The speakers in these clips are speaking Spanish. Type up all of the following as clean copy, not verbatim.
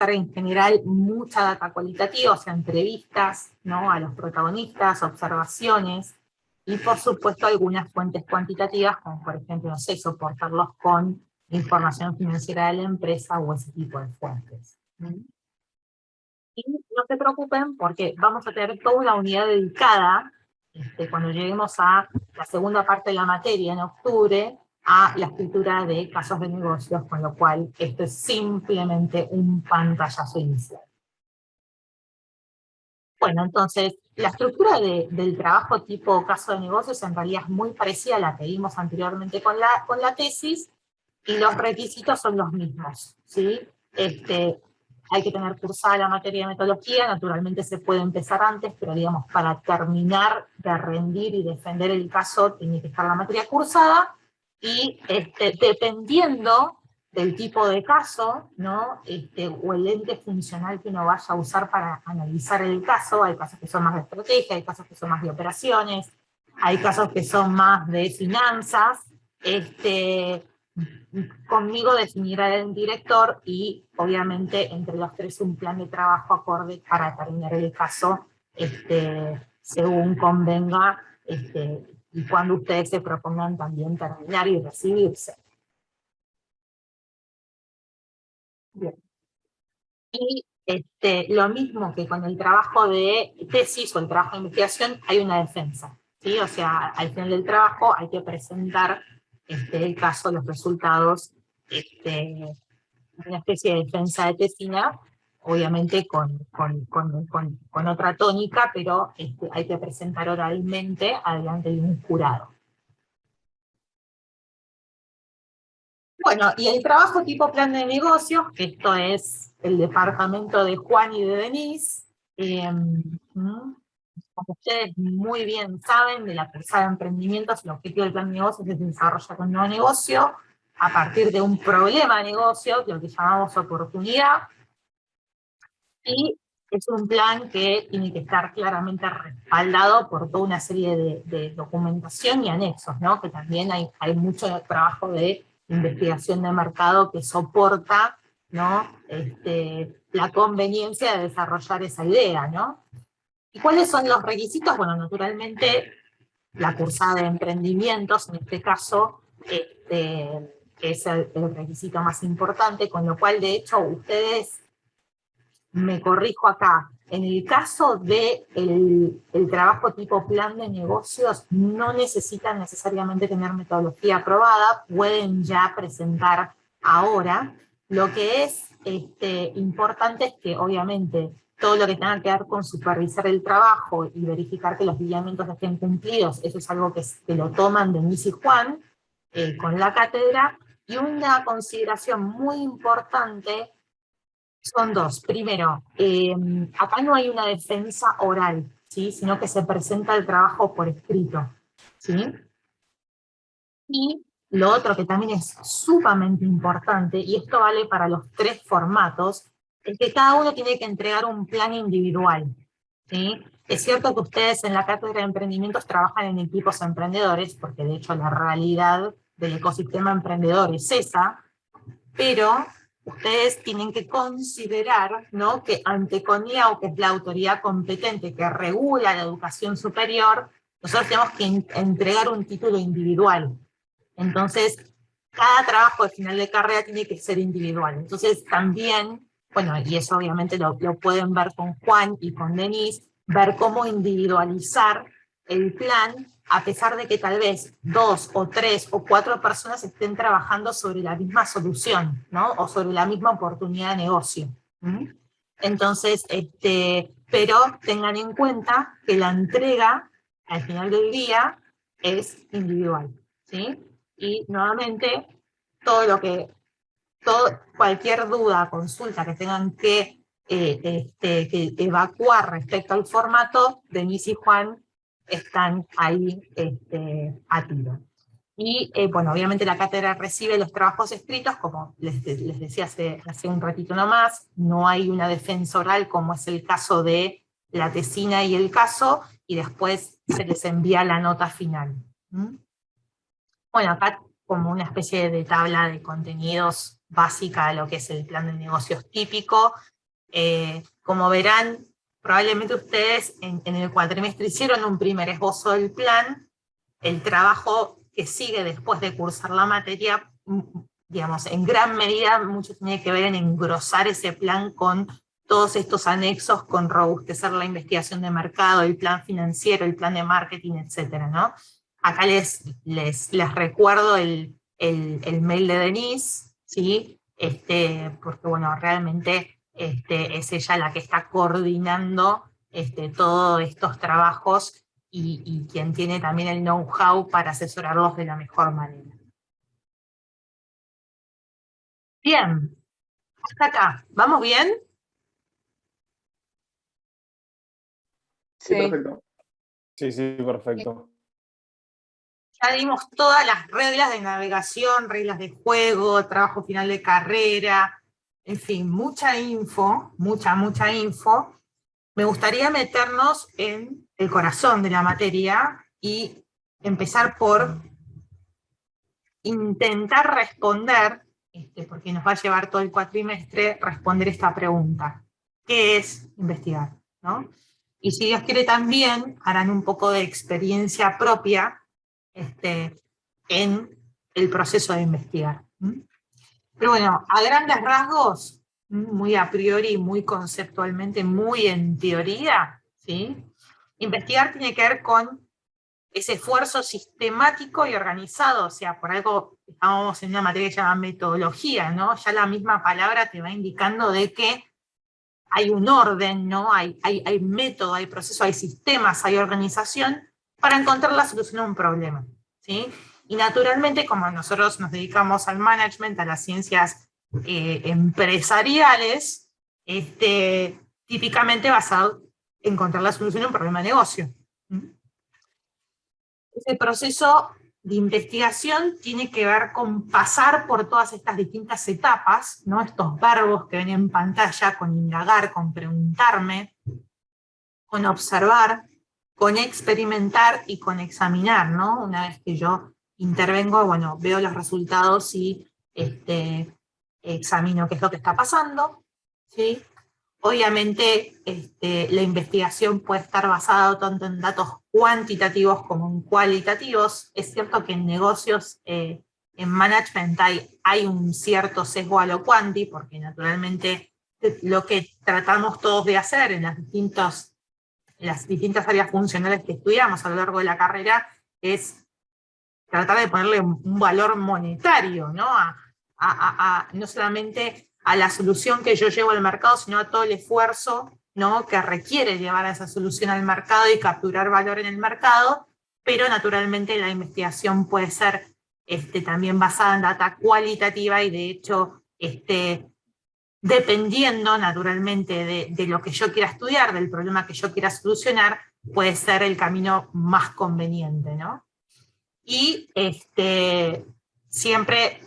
en general mucha data cualitativa, o sea, entrevistas, ¿no?, a los protagonistas, observaciones, y por supuesto algunas fuentes cuantitativas, como por ejemplo, no sé, soportarlos con información financiera de la empresa o ese tipo de fuentes. Y no se preocupen porque vamos a tener toda una unidad dedicada, cuando lleguemos a la segunda parte de la materia en octubre, a la escritura de casos de negocios, con lo cual esto es simplemente un pantallazo inicial. Bueno, entonces, la estructura del trabajo tipo caso de negocios en realidad es muy parecida a la que vimos anteriormente con la tesis, y los requisitos son los mismos, ¿sí? Hay que tener cursada la materia de metodología, naturalmente se puede empezar antes, pero digamos, para terminar de rendir y defender el caso, tiene que estar la materia cursada, y dependiendo del tipo de caso, ¿no?, o el ente funcional que uno vaya a usar para analizar el caso, hay casos que son más de estrategia, hay casos que son más de operaciones, hay casos que son más de finanzas, conmigo definirá el director y obviamente entre los tres un plan de trabajo acorde para terminar el caso según convenga y cuando ustedes se propongan también terminar y recibirse. Bien. Y lo mismo que con el trabajo de tesis o el trabajo de investigación, hay una defensa, ¿sí? O sea, al final del trabajo hay que presentar el caso, los resultados, una especie de defensa de tesina, obviamente con otra tónica, pero hay que presentar oralmente adelante de un jurado. Bueno, y el trabajo tipo plan de negocios, que esto es el departamento de Juan y de Denise, como ustedes muy bien saben, de la cursada de emprendimientos, el objetivo del plan de negocios es desarrollar un nuevo negocio a partir de un problema de negocio, lo que llamamos oportunidad, y es un plan que tiene que estar claramente respaldado por toda una serie de documentación y anexos, ¿no? Que también hay mucho trabajo de investigación de mercado que soporta, ¿no?, la conveniencia de desarrollar esa idea, ¿no? ¿Y cuáles son los requisitos? Bueno, naturalmente, la cursada de emprendimientos, en este caso, es el requisito más importante, con lo cual, de hecho, ustedes, me corrijo acá, en el caso de el trabajo tipo plan de negocios, no necesitan necesariamente tener metodología aprobada, pueden ya presentar ahora. Lo que es importante es que, obviamente, todo lo que tenga que ver con supervisar el trabajo y verificar que los lineamientos estén cumplidos, eso es algo que lo toman Denise y Juan con la cátedra, y una consideración muy importante son dos. Primero, acá no hay una defensa oral, ¿sí?, sino que se presenta el trabajo por escrito, ¿sí? Y lo otro que también es sumamente importante, y esto vale para los tres formatos, es que cada uno tiene que entregar un plan individual, ¿sí? Es cierto que ustedes en la cátedra de emprendimientos trabajan en equipos emprendedores, porque de hecho la realidad del ecosistema emprendedor es esa, pero ustedes tienen que considerar, ¿no?, que ante CONIAU, que es la autoridad competente que regula la educación superior, nosotros tenemos que entregar un título individual. Entonces, cada trabajo de final de carrera tiene que ser individual. Entonces, también, bueno, y eso obviamente lo pueden ver con Juan y con Denise, ver cómo individualizar el plan, a pesar de que tal vez 2 o 3 o 4 personas estén trabajando sobre la misma solución, ¿no?, o sobre la misma oportunidad de negocio. Entonces, pero tengan en cuenta que la entrega, al final del día, es individual, ¿sí? Y nuevamente, cualquier duda, consulta que tengan que evacuar respecto al formato, Denise y Juan están ahí a tiro. Y bueno, obviamente la cátedra recibe los trabajos escritos, como les decía hace un ratito nomás, no hay una defensa oral como es el caso de la tesina y el caso, y después se les envía la nota final. Bueno, acá como una especie de tabla de contenidos básica de lo que es el plan de negocios típico. Como verán, probablemente ustedes en el cuatrimestre hicieron un primer esbozo del plan. El trabajo que sigue después de cursar la materia, digamos, en gran medida mucho tiene que ver en engrosar ese plan con todos estos anexos, con robustecer la investigación de mercado, el plan financiero, el plan de marketing, etcétera, ¿no? Acá les recuerdo el mail de Denise, ¿sí? Porque bueno, realmente es ella la que está coordinando todos estos trabajos y quien tiene también el know-how para asesorarlos de la mejor manera. Bien, hasta acá. ¿Vamos bien? Sí, Sí. perfecto. Sí, perfecto. Ya dimos todas las reglas de navegación, reglas de juego, trabajo final de carrera, en fin, mucha info, mucha info. Me gustaría meternos en el corazón de la materia y empezar por intentar responder, porque nos va a llevar todo el cuatrimestre, responder esta pregunta. ¿Qué es investigar? ¿No? Y si Dios quiere también, harán un poco de experiencia propia en el proceso de investigar. Pero bueno, a grandes rasgos, muy a priori, muy conceptualmente, muy en teoría, ¿sí? Investigar tiene que ver con ese esfuerzo sistemático y organizado, o sea, por algo estábamos en una materia que se llama metodología, ¿no? Ya la misma palabra te va indicando de que hay un orden, ¿no? Hay método, hay proceso, hay sistemas, hay organización para encontrar la solución a un problema, ¿sí? Y naturalmente, como nosotros nos dedicamos al management, a las ciencias empresariales, típicamente basado en encontrar la solución a un problema de negocio. Ese proceso de investigación tiene que ver con pasar por todas estas distintas etapas, ¿no? Estos verbos que ven en pantalla, con indagar, con preguntarme, con observar, con experimentar y con examinar, ¿no? Una vez que yo intervengo, bueno, veo los resultados y examino qué es lo que está pasando, ¿sí? Obviamente, la investigación puede estar basada tanto en datos cuantitativos como en cualitativos. Es cierto que en negocios, en management, hay un cierto sesgo a lo cuanti, porque naturalmente lo que tratamos todos de hacer en las distintas áreas funcionales que estudiamos a lo largo de la carrera es tratar de ponerle un valor monetario, ¿no? No solamente a la solución que yo llevo al mercado, sino a todo el esfuerzo, ¿no?, que requiere llevar a esa solución al mercado y capturar valor en el mercado, pero naturalmente la investigación puede ser también basada en data cualitativa y de hecho, dependiendo naturalmente de lo que yo quiera estudiar, del problema que yo quiera solucionar, puede ser el camino más conveniente, ¿no? Y siempre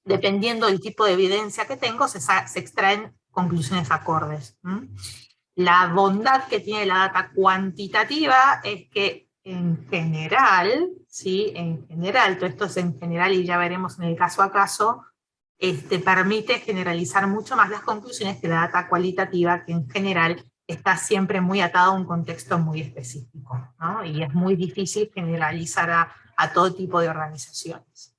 dependiendo del tipo de evidencia que tengo, se extraen conclusiones acordes. La bondad que tiene la data cuantitativa es que en general, ¿sí? En general, todo esto es en general y ya veremos en el caso a caso, permite generalizar mucho más las conclusiones que la data cualitativa, que en general está siempre muy atada a un contexto muy específico, ¿no? Y es muy difícil generalizar a todo tipo de organizaciones.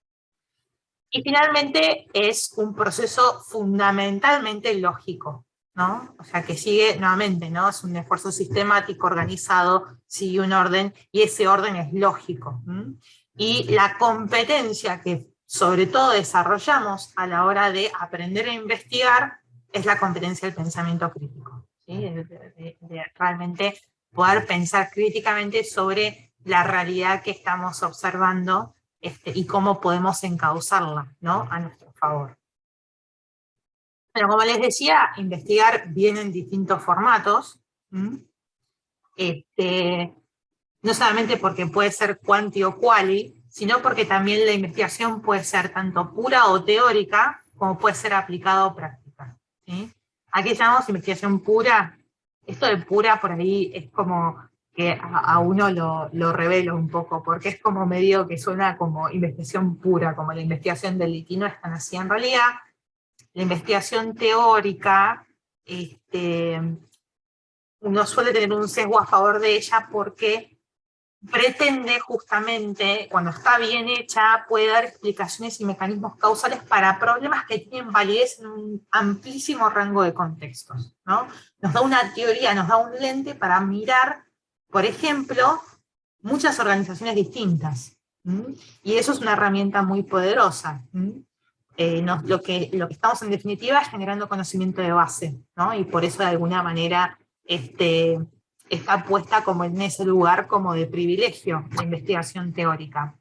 Y finalmente es un proceso fundamentalmente lógico, ¿no? O sea, que sigue, nuevamente, ¿no? Es un esfuerzo sistemático, organizado, sigue un orden, y ese orden es lógico. Y la competencia que sobre todo desarrollamos a la hora de aprender a investigar es la competencia del pensamiento crítico, ¿sí? De realmente poder pensar críticamente sobre la realidad que estamos observando y cómo podemos encauzarla, ¿no?, a nuestro favor. Bueno, como les decía, investigar viene en distintos formatos. No solamente porque puede ser quanti o quali, sino porque también la investigación puede ser tanto pura o teórica, como puede ser aplicada o práctica, ¿sí? Aquí llamamos investigación pura. Esto de pura por ahí es como que a uno lo revela un poco, porque es como medio que suena como investigación pura, como la investigación del litino, es tan así. En realidad, la investigación teórica, uno suele tener un sesgo a favor de ella porque pretende justamente, cuando está bien hecha, puede dar explicaciones y mecanismos causales para problemas que tienen validez en un amplísimo rango de contextos, ¿no? Nos da una teoría, nos da un lente para mirar, por ejemplo, muchas organizaciones distintas. Y eso es una herramienta muy poderosa. Lo que estamos en definitiva es generando conocimiento de base, ¿no? Y por eso de alguna manera está puesta como en ese lugar como de privilegio, la investigación teórica.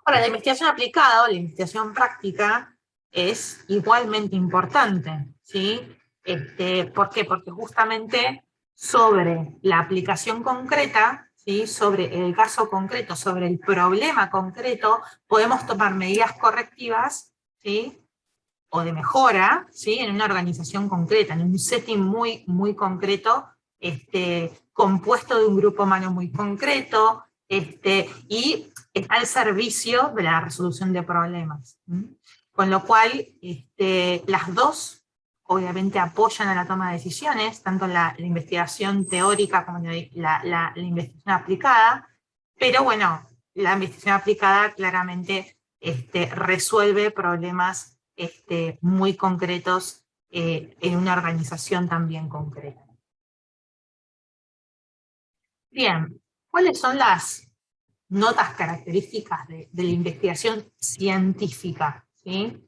Ahora, la investigación aplicada o la investigación práctica es igualmente importante, ¿sí? ¿Por qué? Porque justamente sobre la aplicación concreta, ¿sí? Sobre el caso concreto, sobre el problema concreto, podemos tomar medidas correctivas, ¿sí? O de mejora, ¿sí? En una organización concreta, en un setting muy, muy concreto, compuesto de un grupo humano muy concreto, y está al servicio de la resolución de problemas. Con lo cual, las dos obviamente apoyan a la toma de decisiones, tanto la investigación teórica como la investigación aplicada, pero bueno, la investigación aplicada claramente resuelve problemas muy concretos en una organización también concreta. Bien, ¿cuáles son las notas características de la investigación científica? ¿Sí?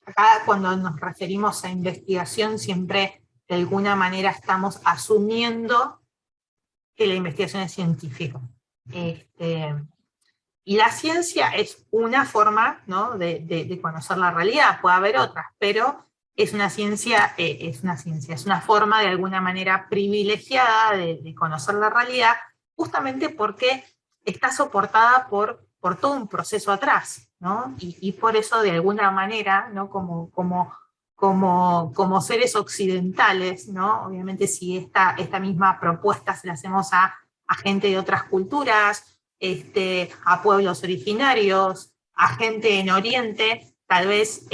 Acá cuando nos referimos a investigación siempre de alguna manera estamos asumiendo que la investigación es científica. Y la ciencia es una forma, ¿no? de conocer la realidad, puede haber otras, pero es una ciencia, es una forma de alguna manera privilegiada de conocer la realidad, justamente porque está soportada por todo un proceso atrás, ¿no? Y por eso de alguna manera, ¿no? Como seres occidentales, ¿no? Obviamente si esta misma propuesta se la hacemos a gente de otras culturas, a pueblos originarios, a gente en Oriente, tal vez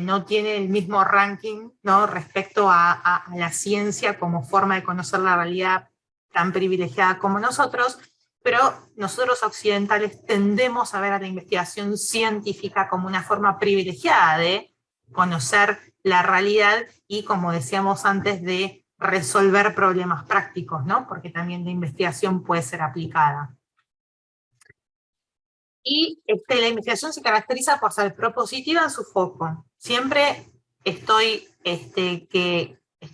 no tiene el mismo ranking, ¿no? Respecto a la ciencia como forma de conocer la realidad tan privilegiada como nosotros, pero nosotros occidentales tendemos a ver a la investigación científica como una forma privilegiada de conocer la realidad y, como decíamos antes, de resolver problemas prácticos, ¿no? Porque también la investigación puede ser aplicada. Y la investigación se caracteriza por ser propositiva en su foco. Siempre estoy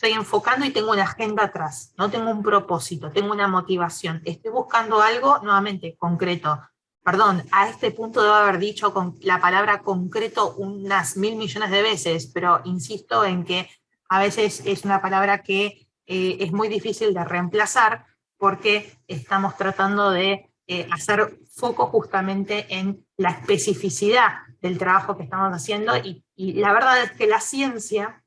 enfocando y tengo una agenda atrás, no tengo un propósito, tengo una motivación. Estoy buscando algo, nuevamente, concreto. Perdón, a este punto debo haber dicho la palabra concreto unas 1000 millones de veces, pero insisto en que a veces es una palabra que es muy difícil de reemplazar porque estamos tratando de hacer foco justamente en la especificidad del trabajo que estamos haciendo, y la verdad es que la ciencia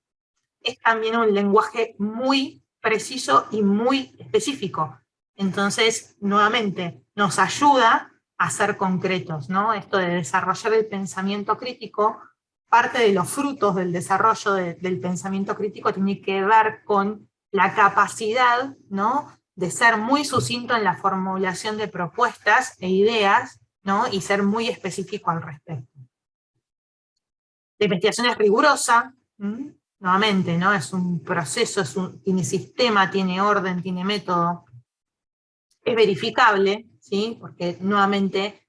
es también un lenguaje muy preciso y muy específico. Entonces, nuevamente, nos ayuda a ser concretos, ¿no? Esto de desarrollar el pensamiento crítico, parte de los frutos del desarrollo del pensamiento crítico tiene que ver con la capacidad, ¿no? De ser muy sucinto en la formulación de propuestas e ideas, ¿no? Y ser muy específico al respecto. La investigación es rigurosa, nuevamente, ¿no? Es un proceso, tiene sistema, tiene orden, tiene método. Es verificable, ¿sí? Porque nuevamente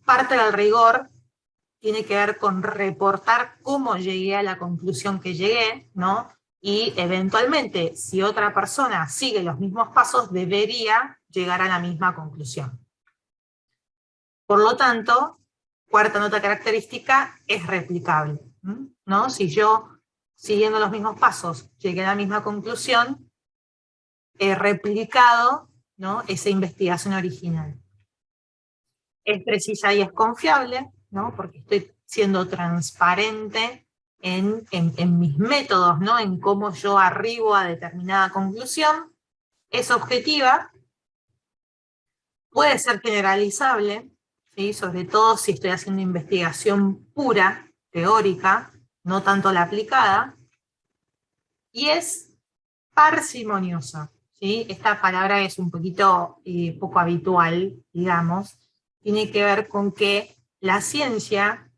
parte del rigor tiene que ver con reportar cómo llegué a la conclusión que llegué, ¿no? Y eventualmente, si otra persona sigue los mismos pasos, debería llegar a la misma conclusión. Por lo tanto, cuarta nota característica, es replicable, ¿no? Si yo, siguiendo los mismos pasos, llegué a la misma conclusión, he replicado, ¿no? Esa investigación original. Es precisa y es confiable, ¿no? Porque estoy siendo transparente en mis métodos, ¿no? En cómo yo arribo a determinada conclusión, es objetiva, puede ser generalizable, ¿sí? Sobre todo si estoy haciendo investigación pura, teórica, no tanto la aplicada, y es parsimoniosa, ¿sí? Esta palabra es un poquito poco habitual, digamos, tiene que ver con que la ciencia,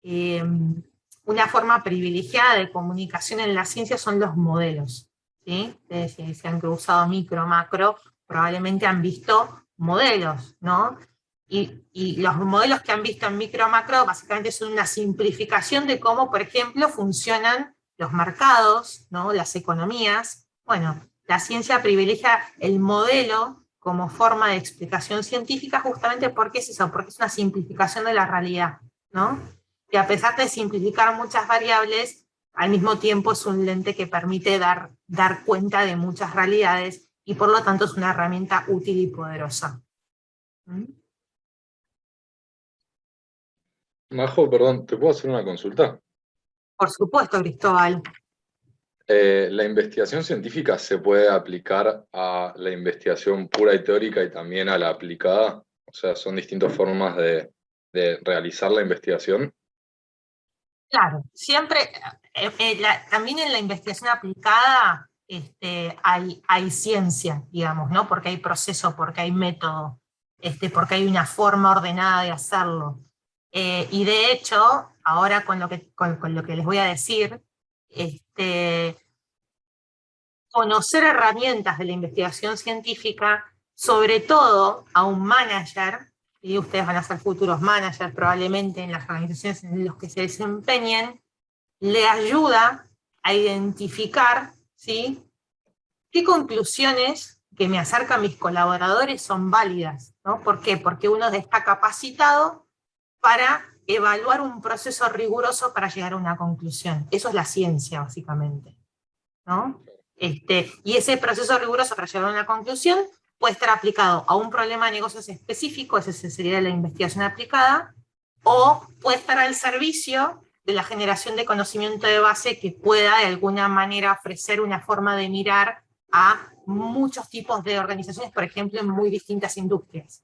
una forma privilegiada de comunicación en la ciencia son los modelos, ¿sí? Si han usado micro, macro, probablemente han visto modelos, ¿no? Y los modelos que han visto en micro, macro, básicamente son una simplificación de cómo, por ejemplo, funcionan los mercados, ¿no? Las economías. Bueno, la ciencia privilegia el modelo como forma de explicación científica justamente porque es eso, porque es una simplificación de la realidad, ¿no? Que a pesar de simplificar muchas variables, al mismo tiempo es un lente que permite dar cuenta de muchas realidades y por lo tanto es una herramienta útil y poderosa. ¿Mm? Majo, perdón, ¿te puedo hacer una consulta? Por supuesto, Cristóbal. ¿La investigación científica se puede aplicar a la investigación pura y teórica y también a la aplicada? O sea, ¿son distintas formas de realizar la investigación? Claro, siempre, también en la investigación aplicada hay ciencia, digamos, ¿no? Porque hay proceso, porque hay método, porque hay una forma ordenada de hacerlo. Y de hecho, ahora con lo que les voy a decir, conocer herramientas de la investigación científica, sobre todo a un manager, y ustedes van a ser futuros managers probablemente en las organizaciones en las que se desempeñen, le ayuda a identificar, ¿sí?, qué conclusiones que me acercan mis colaboradores son válidas, ¿no? ¿Por qué? Porque uno está capacitado para evaluar un proceso riguroso para llegar a una conclusión. Eso es la ciencia, básicamente, ¿no? Y ese proceso riguroso para llegar a una conclusión puede estar aplicado a un problema de negocios específico, ese sería la investigación aplicada, o puede estar al servicio de la generación de conocimiento de base que pueda de alguna manera ofrecer una forma de mirar a muchos tipos de organizaciones, por ejemplo, en muy distintas industrias.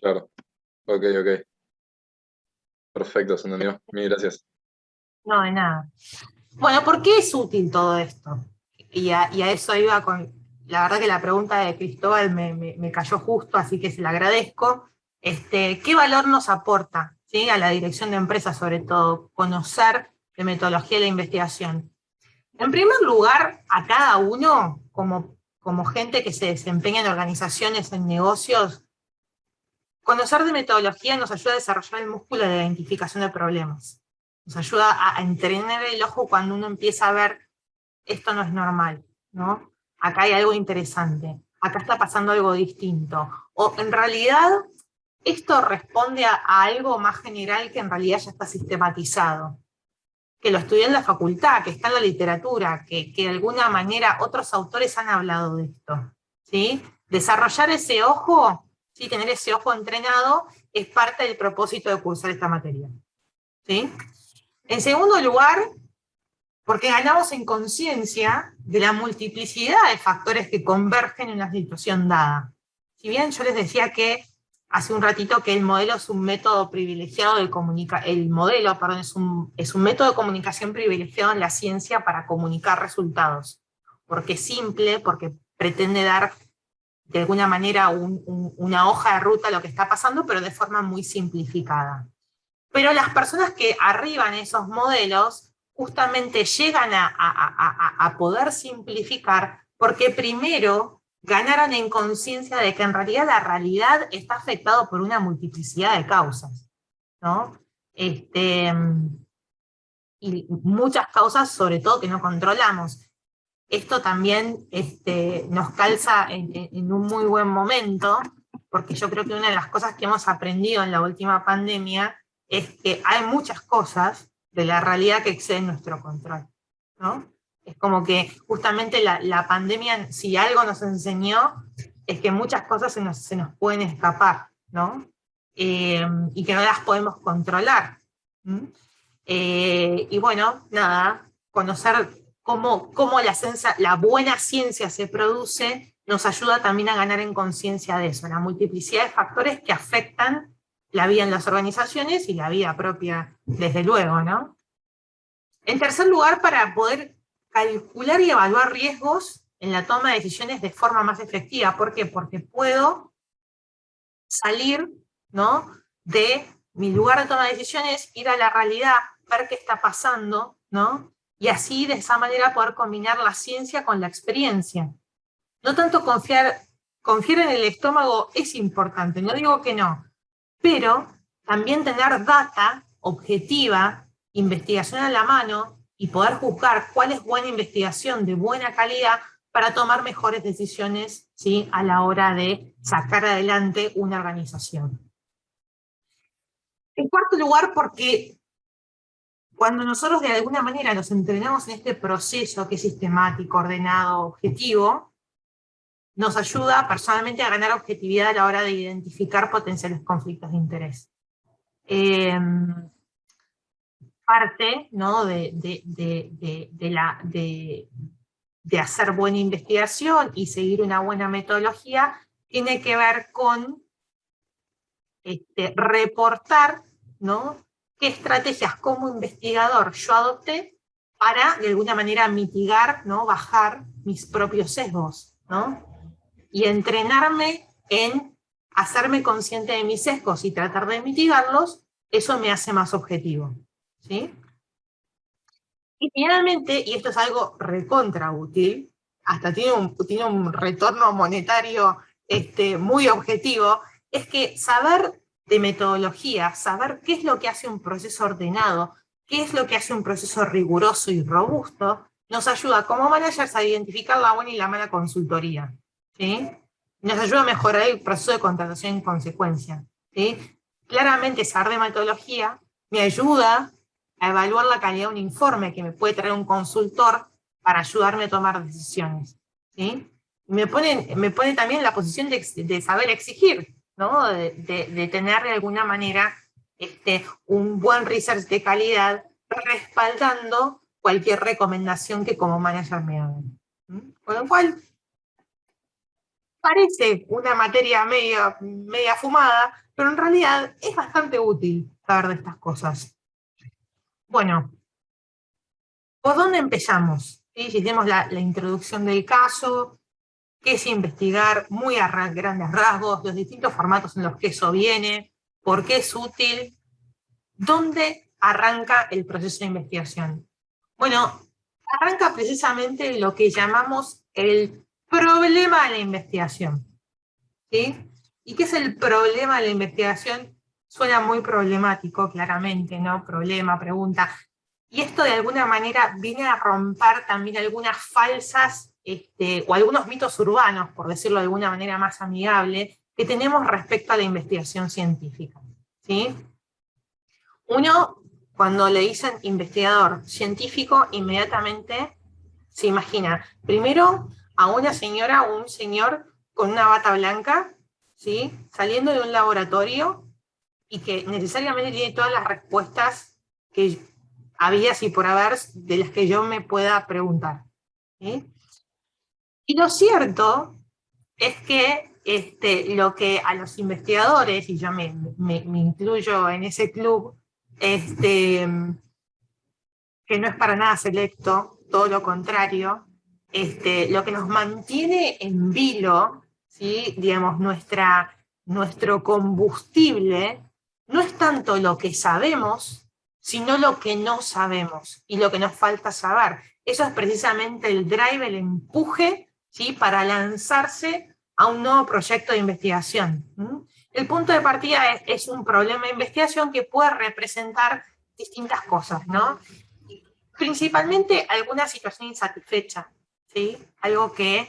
Claro, ok. Perfecto, se entendió. Mil gracias. No, de nada. Bueno, ¿por qué es útil todo esto? Y a eso iba con, la verdad que la pregunta de Cristóbal me cayó justo, así que se la agradezco. ¿Qué valor nos aporta, ¿sí?, a la dirección de empresas, sobre todo, conocer de metodología de la investigación? En primer lugar, a cada uno, como gente que se desempeña en organizaciones, en negocios, conocer de metodología nos ayuda a desarrollar el músculo de la identificación de problemas. Nos ayuda a entrenar el ojo cuando uno empieza a ver esto no es normal, ¿no? Acá hay algo interesante, acá está pasando algo distinto. O en realidad, esto responde a algo más general que en realidad ya está sistematizado, que lo estudié en la facultad, que está en la literatura, que de alguna manera otros autores han hablado de esto, ¿sí? Desarrollar ese ojo, ¿sí?, tener ese ojo entrenado, es parte del propósito de cursar esta materia, ¿sí? En segundo lugar, porque ganamos en conciencia de la multiplicidad de factores que convergen en una situación dada. Si bien yo les decía que hace un ratito que el modelo es un método privilegiado de es un método de comunicación privilegiado en la ciencia para comunicar resultados, porque es simple, porque pretende dar de alguna manera una hoja de ruta a lo que está pasando, pero de forma muy simplificada. Pero las personas que arriban esos modelos justamente llegan a poder simplificar porque primero ganaron en conciencia de que en realidad la realidad está afectada por una multiplicidad de causas, ¿no? Y muchas causas, sobre todo, que no controlamos. Esto también nos calza en un muy buen momento, porque yo creo que una de las cosas que hemos aprendido en la última pandemia es que hay muchas cosas de la realidad que exceden nuestro control, ¿no? Es como que justamente la pandemia, si algo nos enseñó, es que muchas cosas se nos pueden escapar, ¿no? Y que no las podemos controlar. ¿Mm? Y bueno, nada, conocer cómo la buena ciencia se produce nos ayuda también a ganar en conciencia de eso, la multiplicidad de factores que afectan la vida en las organizaciones y la vida propia, desde luego, ¿no? En tercer lugar, para poder calcular y evaluar riesgos en la toma de decisiones de forma más efectiva. ¿Por qué? Porque puedo salir, ¿no?, de mi lugar de toma de decisiones, ir a la realidad, ver qué está pasando, ¿no? Y así, de esa manera, poder combinar la ciencia con la experiencia. No tanto confiar en el estómago es importante, no digo que no, pero también tener data objetiva, investigación a la mano, y poder juzgar cuál es buena investigación de buena calidad para tomar mejores decisiones, ¿sí?, a la hora de sacar adelante una organización. En cuarto lugar, porque cuando nosotros de alguna manera nos entrenamos en este proceso que es sistemático, ordenado, objetivo, nos ayuda personalmente a ganar objetividad a la hora de identificar potenciales conflictos de interés. Parte, ¿no?, de hacer buena investigación y seguir una buena metodología tiene que ver con reportar, ¿no?, qué estrategias como investigador yo adopté para, de alguna manera, mitigar, ¿no?, bajar mis propios sesgos, ¿no? Y entrenarme en hacerme consciente de mis sesgos y tratar de mitigarlos, eso me hace más objetivo, ¿sí? Y finalmente, y esto es algo recontra útil, hasta tiene un retorno monetario muy objetivo, es que saber de metodología, saber qué es lo que hace un proceso ordenado, qué es lo que hace un proceso riguroso y robusto, nos ayuda como managers a identificar la buena y la mala consultoría, ¿sí? Nos ayuda a mejorar el proceso de contratación en consecuencia, ¿sí? Claramente saber de metodología me ayuda a evaluar la calidad de un informe que me puede traer un consultor para ayudarme a tomar decisiones, ¿sí? Me pone también en la posición de saber exigir, ¿no?, de tener de alguna manera un buen research de calidad respaldando cualquier recomendación que como manager me hagan. Con lo cual, parece una materia media fumada, pero en realidad es bastante útil saber de estas cosas. Bueno, ¿por dónde empezamos? ¿Sí? Si tenemos la introducción del caso, qué es investigar, muy a grandes rasgos, los distintos formatos en los que eso viene, por qué es útil, ¿dónde arranca el proceso de investigación? Bueno, arranca precisamente lo que llamamos el problema de la investigación, ¿sí? ¿Y qué es el problema de la investigación? Suena muy problemático, claramente, ¿no? Problema, pregunta. Y esto de alguna manera viene a romper también algunas falsas o algunos mitos urbanos, por decirlo de alguna manera más amigable, que tenemos respecto a la investigación científica, ¿sí? Uno, cuando le dicen investigador científico, inmediatamente se imagina, primero, a una señora o un señor con una bata blanca, ¿sí?, saliendo de un laboratorio y que necesariamente tiene todas las respuestas que había, si por haber, de las que yo me pueda preguntar, ¿sí? Y lo cierto es que lo que a los investigadores, y yo me incluyo en ese club, que no es para nada selecto, todo lo contrario, lo que nos mantiene en vilo, ¿sí?, digamos, nuestro combustible, no es tanto lo que sabemos, sino lo que no sabemos y lo que nos falta saber. Eso es precisamente el drive, el empuje, ¿sí?, para lanzarse a un nuevo proyecto de investigación. El punto de partida es un problema de investigación que puede representar distintas cosas, ¿no? Principalmente alguna situación insatisfecha, ¿sí? Algo que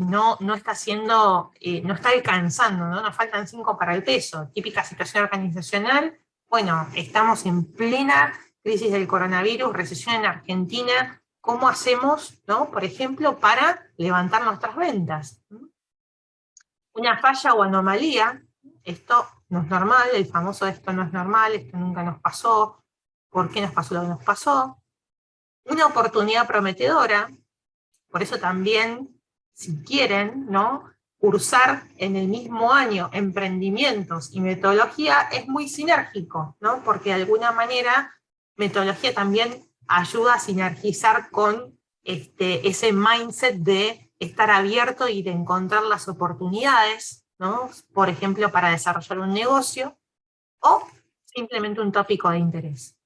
no está haciendo, no está alcanzando, ¿no? Nos faltan 5 para el peso. Típica situación organizacional. Bueno, estamos en plena crisis del coronavirus, recesión en Argentina. ¿Cómo hacemos, ¿no?, por ejemplo, para levantar nuestras ventas? Una falla o anomalía, esto no es normal, el famoso esto no es normal, esto nunca nos pasó, por qué nos pasó lo que nos pasó, una oportunidad prometedora, por eso también, si quieren, ¿no?, cursar en el mismo año emprendimientos y metodología es muy sinérgico, ¿no?, porque de alguna manera metodología también ayuda a sinergizar con ese mindset de estar abierto y de encontrar las oportunidades, ¿no?, por ejemplo, para desarrollar un negocio, o simplemente un tópico de interés.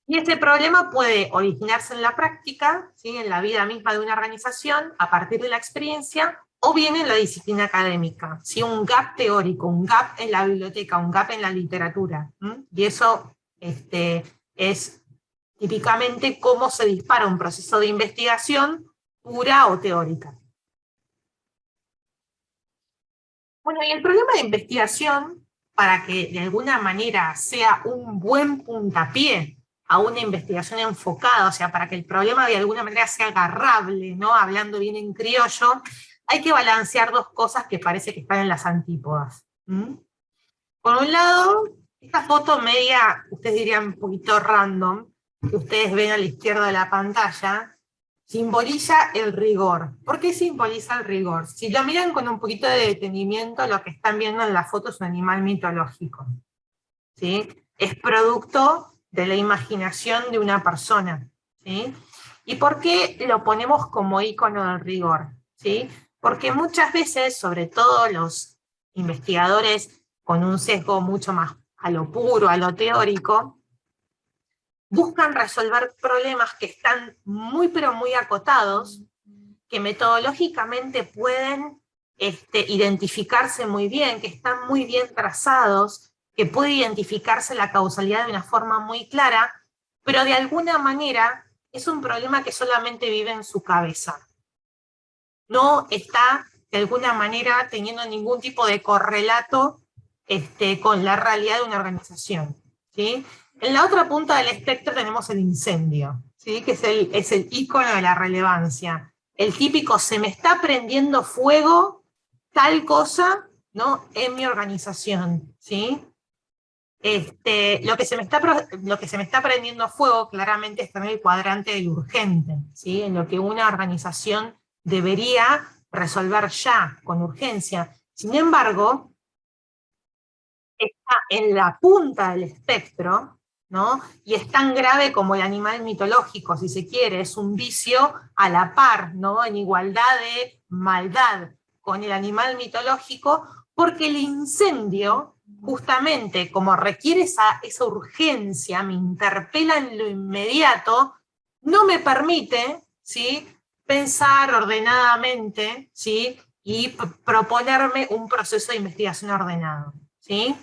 Y este problema puede originarse en la práctica, ¿sí?, en la vida misma de una organización, a partir de la experiencia, o bien en la disciplina académica, ¿sí?, un gap teórico, un gap en la biblioteca, un gap en la literatura. Y eso es típicamente cómo se dispara un proceso de investigación pura o teórica. Bueno, y el problema de investigación, para que de alguna manera sea un buen puntapié a una investigación enfocada, o sea, para que el problema de alguna manera sea agarrable, ¿no?, hablando bien en criollo, hay que balancear dos cosas que parece que están en las antípodas. Por un lado, esta foto media, ustedes dirían un poquito random, que ustedes ven a la izquierda de la pantalla, simboliza el rigor. ¿Por qué simboliza el rigor? Si lo miran con un poquito de detenimiento, lo que están viendo en la foto es un animal mitológico, ¿sí? Es producto de la imaginación de una persona, ¿sí? ¿Y por qué lo ponemos como ícono del rigor? ¿Sí? Porque muchas veces, sobre todo los investigadores con un sesgo mucho más a lo puro, a lo teórico, buscan resolver problemas que están muy pero muy acotados, que metodológicamente pueden identificarse muy bien, que están muy bien trazados, que puede identificarse la causalidad de una forma muy clara, pero de alguna manera es un problema que solamente vive en su cabeza. No está de alguna manera teniendo ningún tipo de correlato con la realidad de una organización, ¿sí? En la otra punta del espectro tenemos el incendio, ¿sí?, que es el ícono de la relevancia. El típico, se me está prendiendo fuego tal cosa, ¿no?, en mi organización, ¿sí? Lo que se me está prendiendo fuego claramente está en el cuadrante del urgente, ¿sí?, en lo que una organización debería resolver ya, con urgencia. Sin embargo, está en la punta del espectro, ¿no?, y es tan grave como el animal mitológico, si se quiere, es un vicio a la par, ¿no?, en igualdad de maldad con el animal mitológico, porque el incendio, justamente como requiere esa urgencia, me interpela en lo inmediato, no me permite, ¿sí?, pensar ordenadamente, ¿sí?, y proponerme un proceso de investigación ordenado, ¿sí?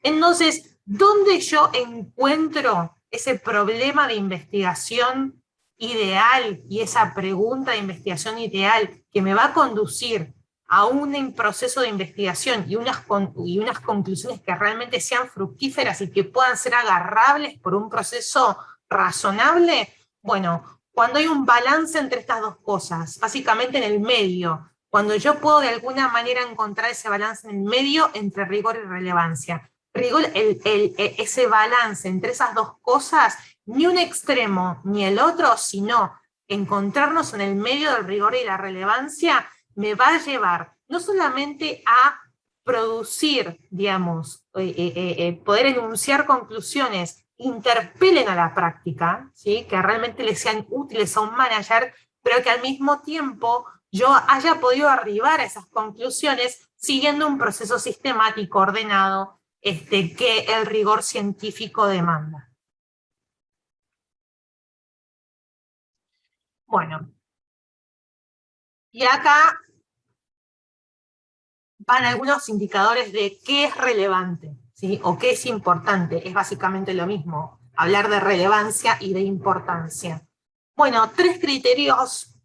Entonces, ¿dónde yo encuentro ese problema de investigación ideal y esa pregunta de investigación ideal que me va a conducir a un proceso de investigación y unas conclusiones que realmente sean fructíferas y que puedan ser agarrables por un proceso razonable? Bueno, cuando hay un balance entre estas dos cosas, básicamente en el medio, cuando yo puedo de alguna manera encontrar ese balance en el medio entre rigor y relevancia. Rigor, ese balance entre esas dos cosas, ni un extremo ni el otro, sino encontrarnos en el medio del rigor y la relevancia, me va a llevar no solamente a producir, digamos, poder enunciar conclusiones, interpelen a la práctica, ¿sí?, que realmente le sean útiles a un manager, pero que al mismo tiempo yo haya podido arribar a esas conclusiones siguiendo un proceso sistemático, ordenado, que el rigor científico demanda. Bueno, y acá van algunos indicadores de qué es relevante, ¿sí?, o qué es importante. Es básicamente lo mismo, hablar de relevancia y de importancia. Bueno, 3 criterios,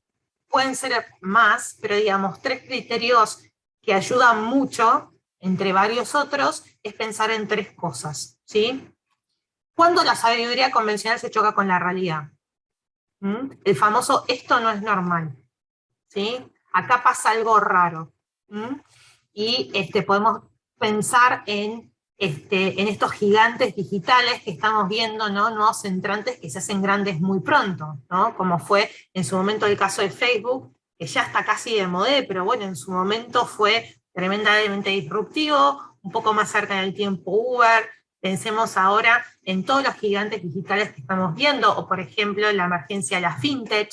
pueden ser más, pero digamos, 3 criterios que ayudan mucho, entre varios otros, es pensar en 3 cosas, ¿sí? Cuando la sabiduría convencional se choca con la realidad. El famoso esto no es normal, ¿sí? Acá pasa algo raro. Y podemos pensar en en estos gigantes digitales que estamos viendo, ¿no? Nuevos entrantes que se hacen grandes muy pronto, ¿no? Como fue en su momento el caso de Facebook, que ya está casi de modé, pero bueno, en su momento fue tremendamente disruptivo, un poco más cerca en el tiempo Uber. Pensemos ahora en todos los gigantes digitales que estamos viendo, o por ejemplo la emergencia de la fintech.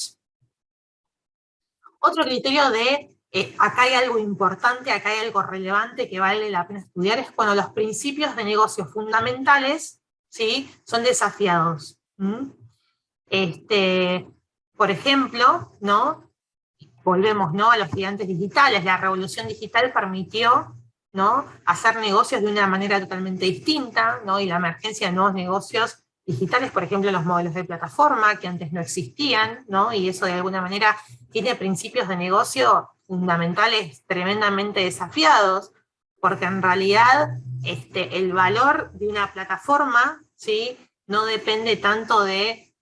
Otro criterio de acá hay algo importante, acá hay algo relevante que vale la pena estudiar, es cuando los principios de negocio fundamentales, ¿sí?, son desafiados. Por ejemplo, ¿no?, volvemos, ¿no?, a los gigantes digitales. La revolución digital permitió, ¿no?, hacer negocios de una manera totalmente distinta, ¿no?, y la emergencia de nuevos negocios digitales, por ejemplo, los modelos de plataforma, que antes no existían, ¿no?, y eso de alguna manera tiene principios de negocio fundamentales tremendamente desafiados, porque en realidad el valor de una plataforma, ¿sí?, no depende tanto de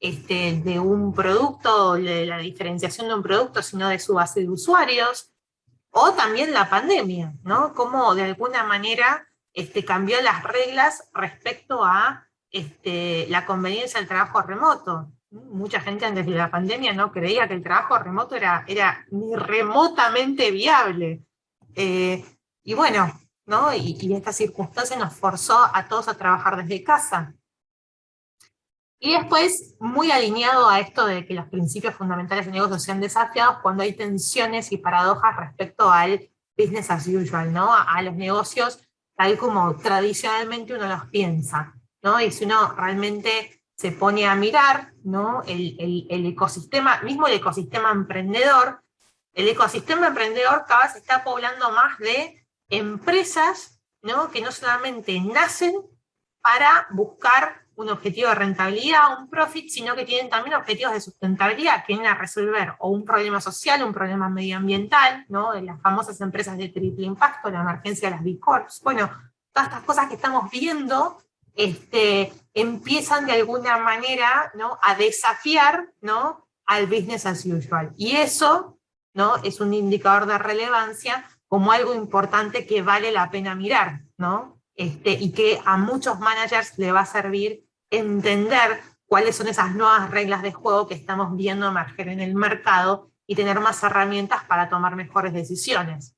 un producto, de la diferenciación de un producto, sino de su base de usuarios, o también la pandemia, ¿no? Cómo de alguna manera cambió las reglas respecto a la conveniencia del trabajo remoto. Mucha gente antes de la pandemia no creía que el trabajo remoto era ni remotamente viable. Y bueno, ¿no? Y esta circunstancia nos forzó a todos a trabajar desde casa. Y después, muy alineado a esto de que los principios fundamentales de negocio sean desafiados, cuando hay tensiones y paradojas respecto al business as usual, ¿no? A los negocios tal como tradicionalmente uno los piensa, ¿no? Y si uno realmente se pone a mirar, ¿no?, el ecosistema, mismo el ecosistema emprendedor cada vez se está poblando más de empresas, ¿no?, que no solamente nacen para buscar un objetivo de rentabilidad, un profit, sino que tienen también objetivos de sustentabilidad, que vienen a resolver o un problema social, un problema medioambiental, ¿no?, de las famosas empresas de triple impacto, la emergencia de las B Corps. Bueno, todas estas cosas que estamos viendo empiezan de alguna manera, ¿no?, a desafiar, ¿no?, al business as usual. Y eso, ¿no?, es un indicador de relevancia como algo importante que vale la pena mirar, ¿no? Y que a muchos managers le va a servir entender cuáles son esas nuevas reglas de juego que estamos viendo emerger en el mercado y tener más herramientas para tomar mejores decisiones.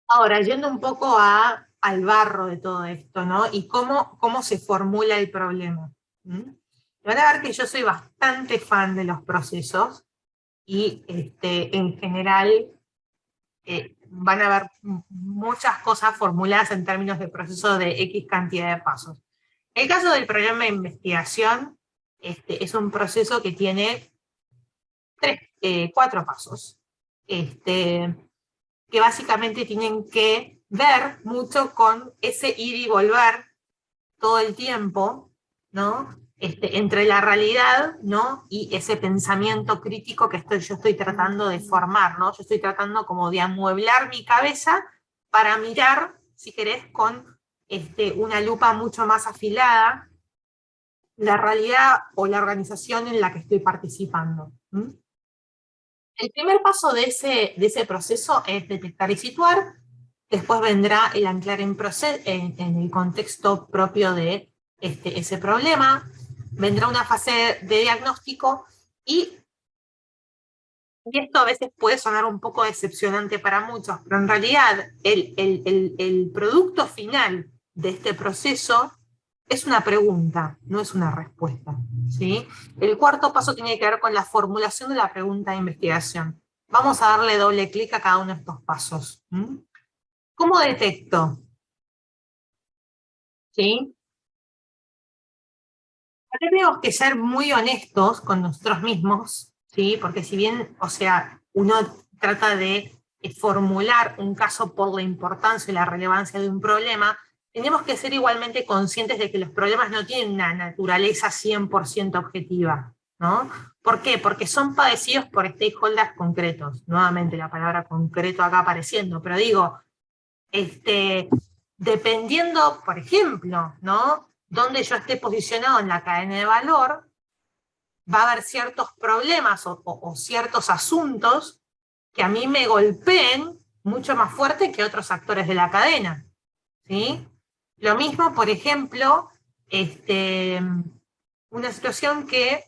Ahora, yendo un poco al barro de todo esto, ¿no? Y cómo se formula el problema. Van a ver que yo soy bastante fan de los procesos y en general van a ver muchas cosas formuladas en términos de proceso de X cantidad de pasos. El caso del programa de investigación es un proceso que tiene 4 pasos, que básicamente tienen que ver mucho con ese ir y volver todo el tiempo, ¿no?, entre la realidad, ¿no?, y ese pensamiento crítico que yo estoy tratando de formar, ¿no? Yo estoy tratando como de amueblar mi cabeza para mirar, si querés, con una lupa mucho más afilada, la realidad o la organización en la que estoy participando. El primer paso de ese proceso es detectar y situar, después vendrá el anclar en el contexto propio de ese problema, vendrá una fase de diagnóstico, y esto a veces puede sonar un poco decepcionante para muchos, pero en realidad el producto final de este proceso es una pregunta, no es una respuesta, ¿sí? El cuarto paso tiene que ver con la formulación de la pregunta de investigación. Vamos a darle doble clic a cada uno de estos pasos. ¿Cómo detecto? ¿Sí? Acá tenemos que ser muy honestos con nosotros mismos, ¿sí? Porque si bien, o sea, uno trata de formular un caso por la importancia y la relevancia de un problema, tenemos que ser igualmente conscientes de que los problemas no tienen una naturaleza 100% objetiva, ¿no? ¿Por qué? Porque son padecidos por stakeholders concretos. Nuevamente la palabra concreto acá apareciendo, pero digo, dependiendo, por ejemplo, ¿no?, donde yo esté posicionado en la cadena de valor, va a haber ciertos problemas o ciertos asuntos que a mí me golpeen mucho más fuerte que otros actores de la cadena. ¿sí? Lo mismo, por ejemplo, una situación que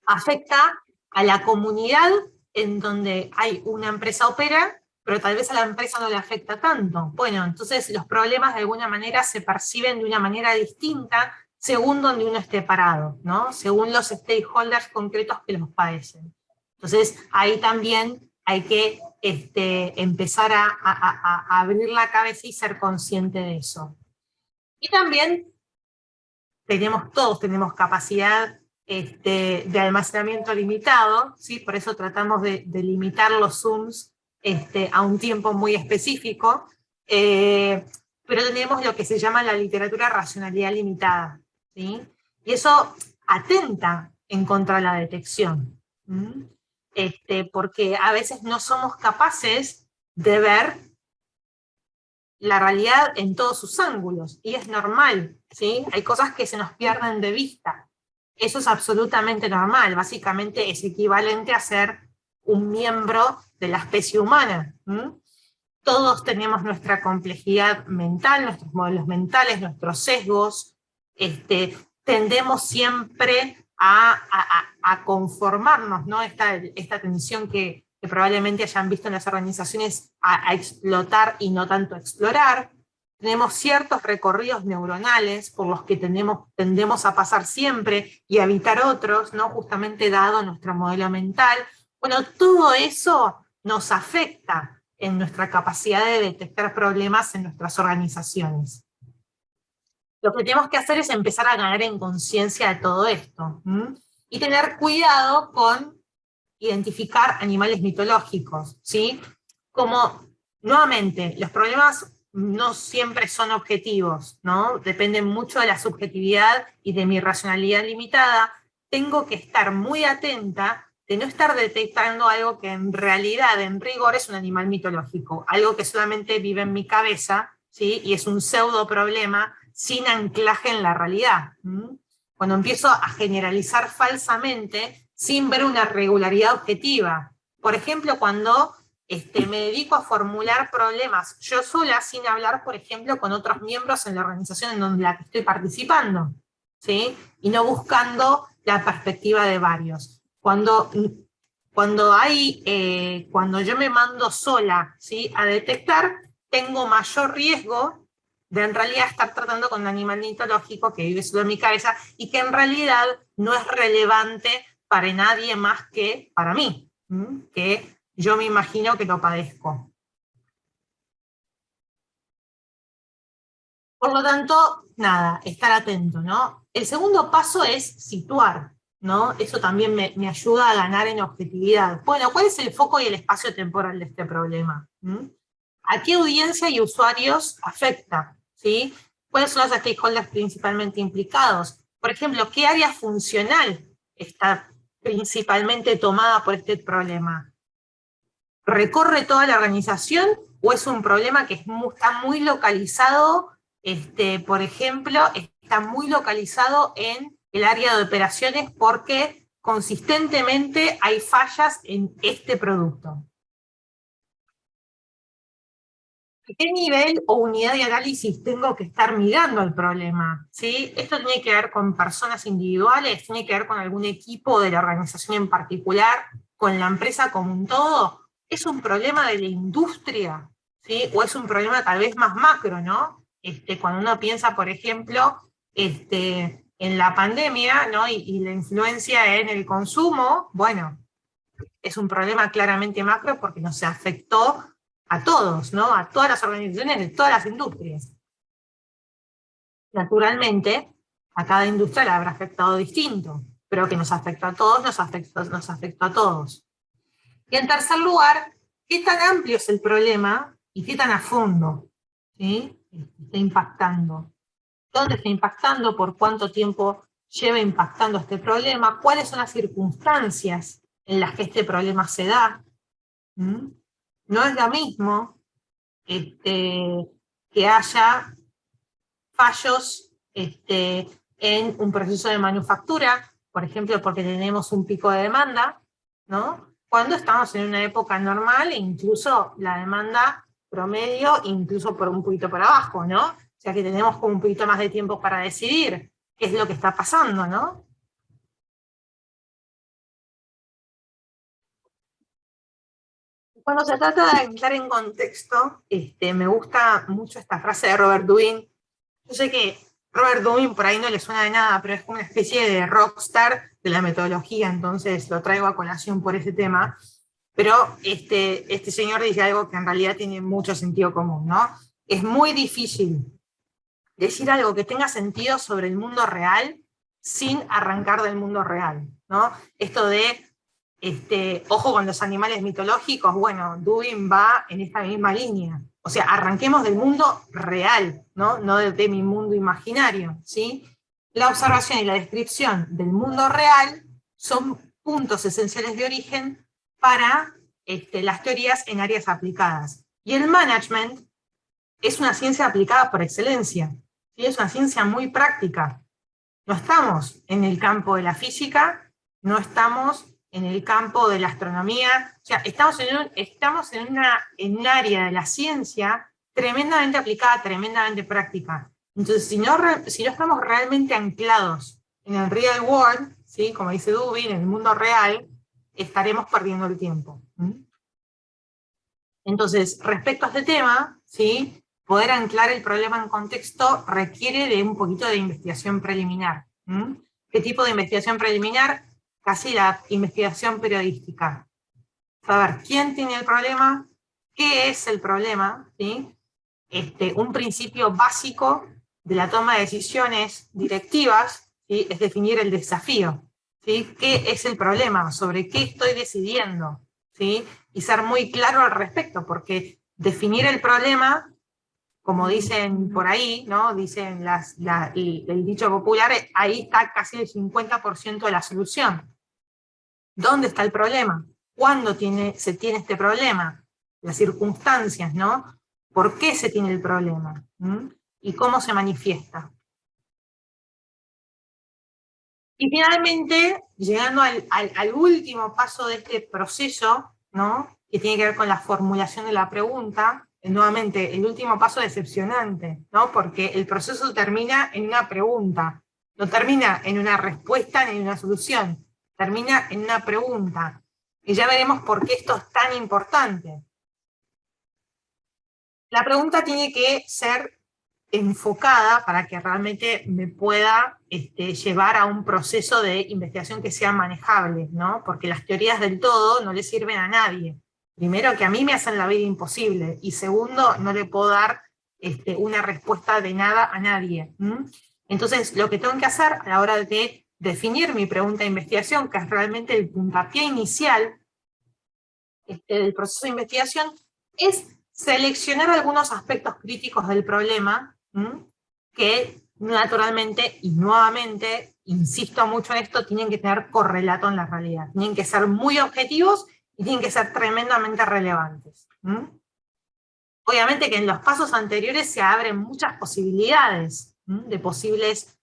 afecta a la comunidad en donde hay una empresa opera, pero tal vez a la empresa no le afecta tanto. Bueno, entonces los problemas de alguna manera se perciben de una manera distinta según donde uno esté parado, ¿no? Según los stakeholders concretos que los padecen. Entonces ahí también hay que empezar a abrir la cabeza y ser consciente de eso. Y también todos tenemos capacidad de almacenamiento limitado, ¿sí? Por eso tratamos de limitar los Zooms a un tiempo muy específico, pero tenemos lo que se llama la literatura racionalidad limitada, ¿sí? Y eso atenta en contra de la detección, porque a veces no somos capaces de ver la realidad en todos sus ángulos, y es normal, ¿sí? Hay cosas que se nos pierden de vista. Eso es absolutamente normal, básicamente es equivalente a ser un miembro de la especie humana. Todos tenemos nuestra complejidad mental, nuestros modelos mentales, nuestros sesgos, tendemos siempre a conformarnos, ¿no? Esta tensión que probablemente hayan visto en las organizaciones a explotar y no tanto a explorar. Tenemos ciertos recorridos neuronales por los que tendemos a pasar siempre y a evitar otros, ¿no? Justamente dado nuestro modelo mental. Bueno, todo eso nos afecta en nuestra capacidad de detectar problemas en nuestras organizaciones. Lo que tenemos que hacer es empezar a ganar en conciencia de todo esto, y tener cuidado con identificar animales mitológicos, ¿sí? Como, nuevamente, los problemas no siempre son objetivos, ¿no? Dependen mucho de la subjetividad y de mi racionalidad limitada. Tengo que estar muy atenta de no estar detectando algo que en realidad, en rigor, es un animal mitológico, algo que solamente vive en mi cabeza, ¿sí? Y es un pseudo problema sin anclaje en la realidad. Cuando empiezo a generalizar falsamente, sin ver una regularidad objetiva. Por ejemplo, cuando me dedico a formular problemas yo sola, sin hablar, por ejemplo, con otros miembros en la organización en la que estoy participando, ¿sí? Y no buscando la perspectiva de varios. Cuando yo me mando sola, ¿sí?, a detectar, tengo mayor riesgo de en realidad estar tratando con un animal mitológico que vive solo en mi cabeza y que en realidad no es relevante para nadie más que para mí, que yo me imagino que lo padezco. Por lo tanto, nada, estar atento, ¿no? El segundo paso es situar, ¿no? Eso también me ayuda a ganar en objetividad. Bueno, ¿cuál es el foco y el espacio temporal de este problema? ¿A qué audiencia y usuarios afecta? ¿Sí? ¿Cuáles son los stakeholders principalmente implicados? Por ejemplo, ¿qué área funcional está principalmente tomada por este problema? ¿Recorre toda la organización o es un problema que está muy localizado, por ejemplo, está muy localizado en el área de operaciones porque consistentemente hay fallas en este producto? ¿A qué nivel o unidad de análisis tengo que estar mirando el problema? ¿Sí? Esto tiene que ver con personas individuales, tiene que ver con algún equipo de la organización en particular, con la empresa como un todo. ¿Es un problema de la industria? ¿Sí? ¿O es un problema tal vez más macro, ¿no? Cuando uno piensa, por ejemplo, en la pandemia, ¿no? y la influencia en el consumo, bueno, es un problema claramente macro porque nos afectó a todos, ¿no? A todas las organizaciones de todas las industrias. Naturalmente, a cada industria le habrá afectado distinto, pero que nos afectó a todos, nos afectó a todos. Y en tercer lugar, ¿qué tan amplio es el problema y qué tan a fondo, ¿sí?, está impactando? ¿Dónde está impactando? ¿Por cuánto tiempo lleva impactando este problema? ¿Cuáles son las circunstancias en las que este problema se da? No es lo mismo que haya fallos en un proceso de manufactura, por ejemplo, porque tenemos un pico de demanda, ¿no? Cuando estamos en una época normal e incluso la demanda promedio, incluso por un poquito por abajo, ¿no? O sea que tenemos como un poquito más de tiempo para decidir qué es lo que está pasando, ¿no? Cuando se trata de entrar en contexto, me gusta mucho esta frase de Robert Dubin. Yo sé que Robert Dubin por ahí no le suena de nada, pero es como una especie de rockstar de la metodología, entonces lo traigo a colación por ese tema. Pero este señor dice algo que en realidad tiene mucho sentido común, ¿no? Es muy difícil decir algo que tenga sentido sobre el mundo real sin arrancar del mundo real, ¿no? Esto de ojo con los animales mitológicos, bueno, Dubin va en esta misma línea. O sea, arranquemos del mundo real, ¿no? No de mi mundo imaginario, ¿sí? La observación y la descripción del mundo real son puntos esenciales de origen para las teorías en áreas aplicadas. Y el management es una ciencia aplicada por excelencia, ¿sí? Es una ciencia muy práctica. No estamos en el campo de la física, no estamos en el campo de la astronomía, o sea, estamos en un área de la ciencia tremendamente aplicada, tremendamente práctica. Entonces, si no estamos realmente anclados en el real world, ¿sí? Como dice Dubin, en el mundo real, estaremos perdiendo el tiempo. Entonces, respecto a este tema, ¿sí? Poder anclar el problema en contexto requiere de un poquito de investigación preliminar. ¿Qué tipo de investigación preliminar? Casi la investigación periodística. Saber quién tiene el problema, qué es el problema, ¿sí? Un principio básico de la toma de decisiones directivas, ¿sí? Es definir el desafío, ¿sí? ¿Qué es el problema? ¿Sobre qué estoy decidiendo? ¿Sí? Y ser muy claro al respecto, porque definir el problema, como dicen por ahí, ¿no? Dicen el dicho popular, ahí está casi el 50% de la solución. ¿Dónde está el problema? ¿Cuándo se tiene este problema? Las circunstancias, ¿no? ¿Por qué se tiene el problema? ¿Y cómo se manifiesta? Y finalmente, llegando al último paso de este proceso, ¿no? Que tiene que ver con la formulación de la pregunta, nuevamente, el último paso decepcionante, ¿no? Porque el proceso termina en una pregunta, no termina en una respuesta ni en una solución, termina en una pregunta. Y ya veremos por qué esto es tan importante. La pregunta tiene que ser enfocada para que realmente me pueda llevar a un proceso de investigación que sea manejable, ¿no? Porque las teorías del todo no le sirven a nadie. Primero, que a mí me hacen la vida imposible, y segundo, no le puedo dar una respuesta de nada a nadie. Entonces, lo que tengo que hacer a la hora de definir mi pregunta de investigación, que es realmente el puntapié inicial del proceso de investigación, es seleccionar algunos aspectos críticos del problema que naturalmente y nuevamente, insisto mucho en esto, tienen que tener correlato en la realidad, tienen que ser muy objetivos y tienen que ser tremendamente relevantes. Obviamente que en los pasos anteriores se abren muchas posibilidades de posibles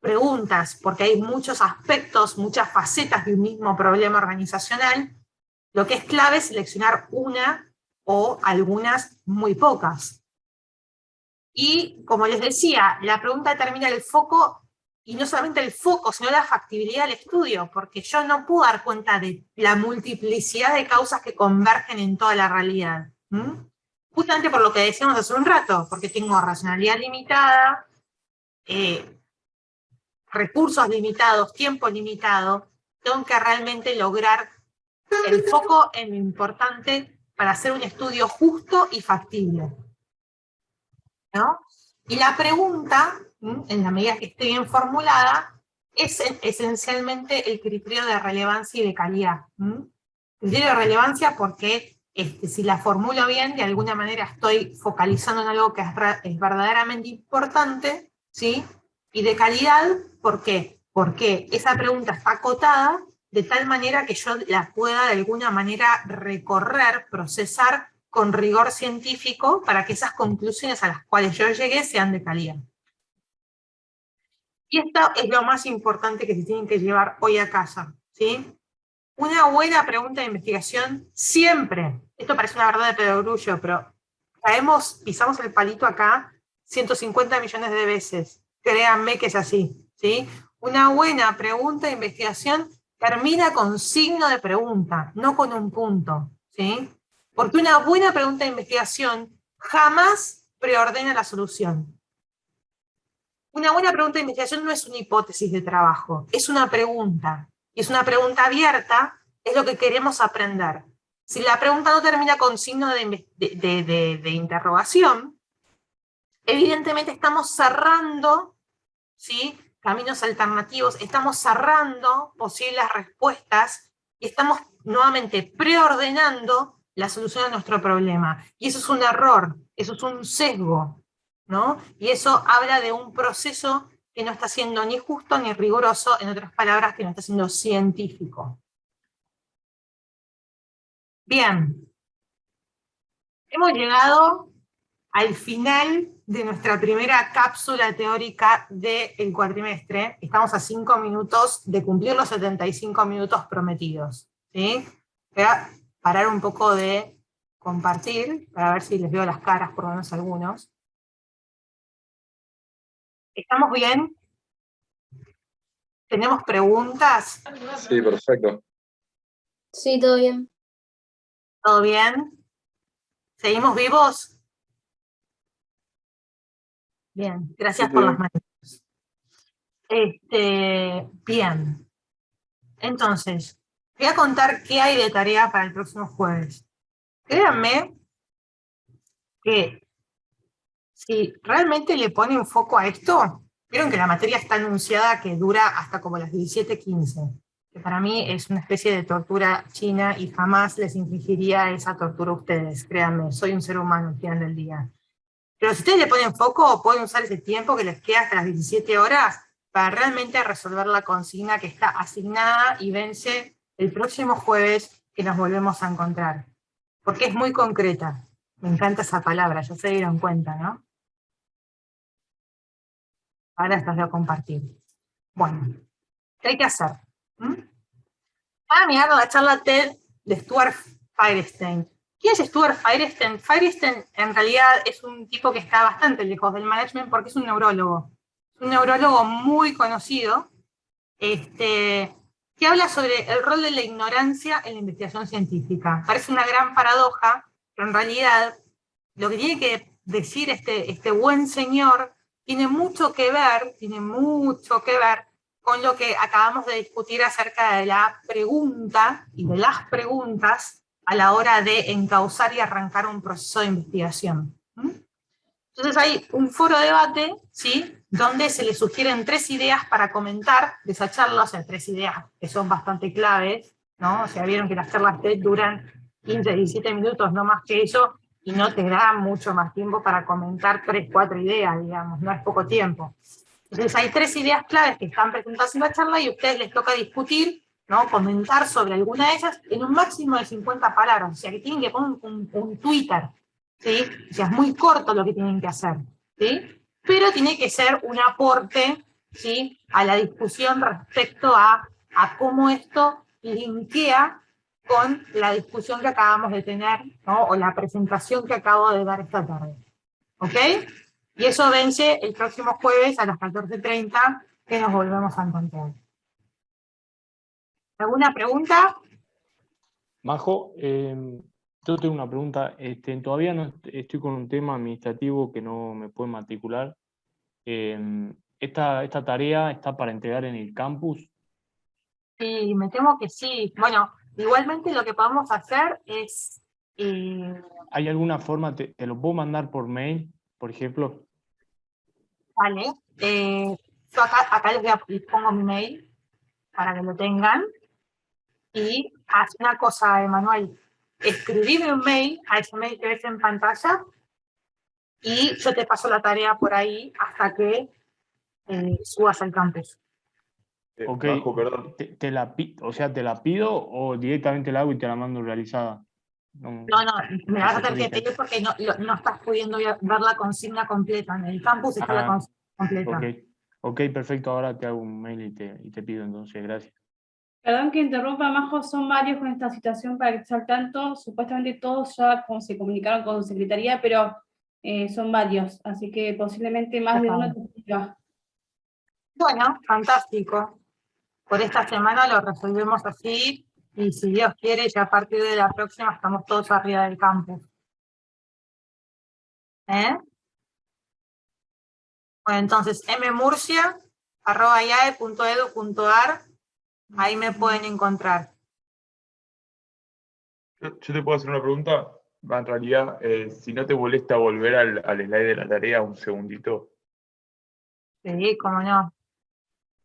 preguntas, porque hay muchos aspectos, muchas facetas de un mismo problema organizacional. Lo que es clave es seleccionar una o algunas muy pocas. Y, como les decía, la pregunta determina el foco, y no solamente el foco, sino la factibilidad del estudio, porque yo no puedo dar cuenta de la multiplicidad de causas que convergen en toda la realidad. Justamente por lo que decíamos hace un rato, porque tengo racionalidad limitada, recursos limitados, tiempo limitado, tengo que realmente lograr el foco en lo importante para hacer un estudio justo y factible, ¿no? Y la pregunta, en la medida que esté bien formulada, es esencialmente el criterio de relevancia y de calidad. Criterio de relevancia porque si la formulo bien, de alguna manera estoy focalizando en algo que es verdaderamente importante, ¿sí? Y de calidad, ¿por qué? Porque esa pregunta está acotada de tal manera que yo la pueda de alguna manera recorrer, procesar con rigor científico para que esas conclusiones a las cuales yo llegué sean de calidad. Y esto es lo más importante que se tienen que llevar hoy a casa, ¿sí? Una buena pregunta de investigación siempre, esto parece una verdad de perogrullo, pero pisamos el palito acá 150 millones de veces. Créanme que es así, ¿sí? Una buena pregunta de investigación termina con signo de pregunta, no con un punto, ¿sí? Porque una buena pregunta de investigación jamás preordena la solución. Una buena pregunta de investigación no es una hipótesis de trabajo, es una pregunta. Y es una pregunta abierta, es lo que queremos aprender. Si la pregunta no termina con signo de interrogación, evidentemente estamos cerrando, ¿sí?, caminos alternativos, estamos cerrando posibles respuestas y estamos nuevamente preordenando la solución a nuestro problema. Y eso es un error, eso es un sesgo, ¿no? Y eso habla de un proceso que no está siendo ni justo ni riguroso, en otras palabras, que no está siendo científico. Bien, hemos llegado al final de nuestra primera cápsula teórica del cuatrimestre. Estamos a 5 minutos de cumplir los 75 minutos prometidos, ¿sí? Voy a parar un poco de compartir, para ver si les veo las caras, por lo menos algunos. ¿Estamos bien? ¿Tenemos preguntas? Sí, perfecto. Sí, todo bien. ¿Todo bien? ¿Seguimos vivos? Bien, gracias Sí, por sí. las manos. Bien. Entonces, voy a contar qué hay de tarea para el próximo jueves. Créanme que si realmente le ponen foco a esto, vieron que la materia está anunciada que dura hasta como las 17:15, que para mí es una especie de tortura china y jamás les infligiría esa tortura a ustedes, créanme, soy un ser humano al final del día. Pero si ustedes le ponen foco, pueden usar ese tiempo que les queda hasta las 17 horas para realmente resolver la consigna que está asignada y vence el próximo jueves que nos volvemos a encontrar. Porque es muy concreta. Me encanta esa palabra, ya se dieron cuenta, ¿no? Ahora estas voy a compartir. Bueno, ¿qué hay que hacer? Van a mirar la charla TED de Stuart Firestein. ¿Quién es Stuart Firestein? Firestein en realidad es un tipo que está bastante lejos del management porque es un neurólogo. Es un neurólogo muy conocido, que habla sobre el rol de la ignorancia en la investigación científica. Parece una gran paradoja, pero en realidad lo que tiene que decir este buen señor tiene mucho que ver con lo que acabamos de discutir acerca de la pregunta y de las preguntas a la hora de encauzar y arrancar un proceso de investigación. Entonces hay un foro de debate, ¿sí?, donde se le sugieren 3 ideas para comentar de esa charla, o sea, 3 ideas que son bastante claves, ¿no? O sea, vieron que las charlas TED duran 15, 17 minutos, no más que eso, y no te da mucho más tiempo para comentar 3, 4 ideas, digamos, no es poco tiempo. Entonces hay 3 ideas claves que están presentadas en la charla y a ustedes les toca discutir, ¿no?, comentar sobre alguna de ellas en un máximo de 50 palabras, o sea que tienen que poner un Twitter, ¿sí? O sea, es muy corto lo que tienen que hacer, ¿sí? Pero tiene que ser un aporte, ¿sí?, a la discusión respecto a cómo esto linkea con la discusión que acabamos de tener, ¿no?, o la presentación que acabo de dar esta tarde. ¿Ok? Y eso vence el próximo jueves a las 14:30, que nos volvemos a encontrar. ¿Alguna pregunta? Majo, yo tengo una pregunta. Todavía no estoy con un tema administrativo que no me puede matricular. ¿Esta tarea está para entregar en el campus? Sí, me temo que sí. Bueno, igualmente lo que podemos hacer es... ¿Hay alguna forma, te lo puedo mandar por mail, por ejemplo? vale. Yo acá les pongo mi mail para que lo tengan. Y haz una cosa, Emanuel. Escribime un mail a ese mail que ves en pantalla y yo te paso la tarea por ahí hasta que subas al campus. Ok, Majo, perdón. ¿te la pido o directamente la hago y te la mando realizada? No, me vas a tener que tiene pedir porque no estás pudiendo ver la consigna completa. En el campus está la consigna completa. Ok, perfecto, ahora te hago un mail y te pido entonces, gracias. Perdón que interrumpa, Majo, son varios con esta situación para que estés al tanto. Supuestamente todos ya como se comunicaron con Secretaría, pero son varios, así que posiblemente más de uno te escriba. Bueno, fantástico. Por esta semana lo resolvemos así, y si Dios quiere, ya a partir de la próxima estamos todos arriba del campus. ¿Eh? Bueno, entonces, mmurcia@iae.edu.ar, ahí me pueden encontrar. Yo te puedo hacer una pregunta. En realidad, si no te molesta volver al slide de la tarea un segundito. Sí, cómo no.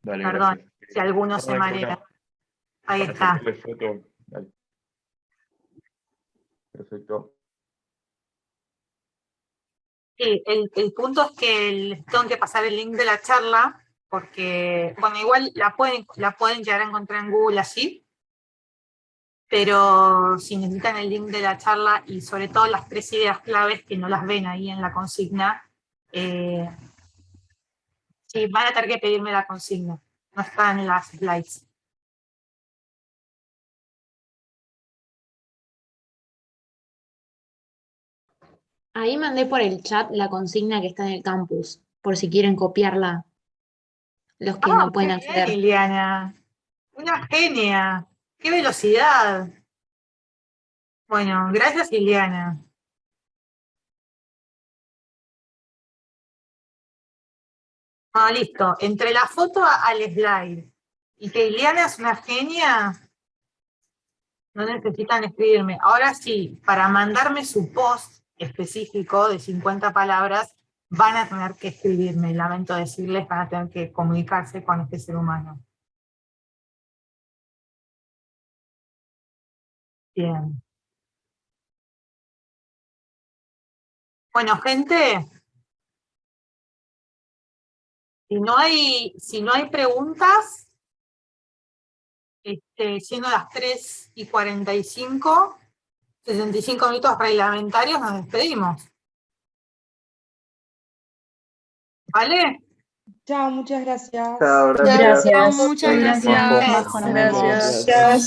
Dale, Perdón, gracias. si alguno No, se no hay marea. problema. Ahí Para está. sacarle foto. Dale. Perfecto. Sí, el punto es que les tengo que pasar el link de la charla, porque, bueno, igual la pueden llegar a encontrar en Google así, pero si necesitan el link de la charla y sobre todo las 3 ideas claves que no las ven ahí en la consigna, sí, van a tener que pedirme la consigna, no están en las slides. Ahí mandé por el chat la consigna que está en el campus, por si quieren copiarla los que no pueden Qué bien, acceder. Liliana. Una genia. ¡Qué velocidad! Bueno, gracias, Liliana. Ah, listo. Entre la foto al slide y que Liliana es una genia, no necesitan escribirme. Ahora sí, para mandarme su post específico de 50 palabras, van a tener que escribirme. Lamento decirles, van a tener que comunicarse con este ser humano. Bien. Bueno, gente, si no hay preguntas, siendo las 3:45, 65 minutos reglamentarios, nos despedimos. ¿Vale? Chao, muchas gracias. Chao, Gracias. gracias. Muchas gracias. Majo. Majo, nos Gracias. vemos. Gracias.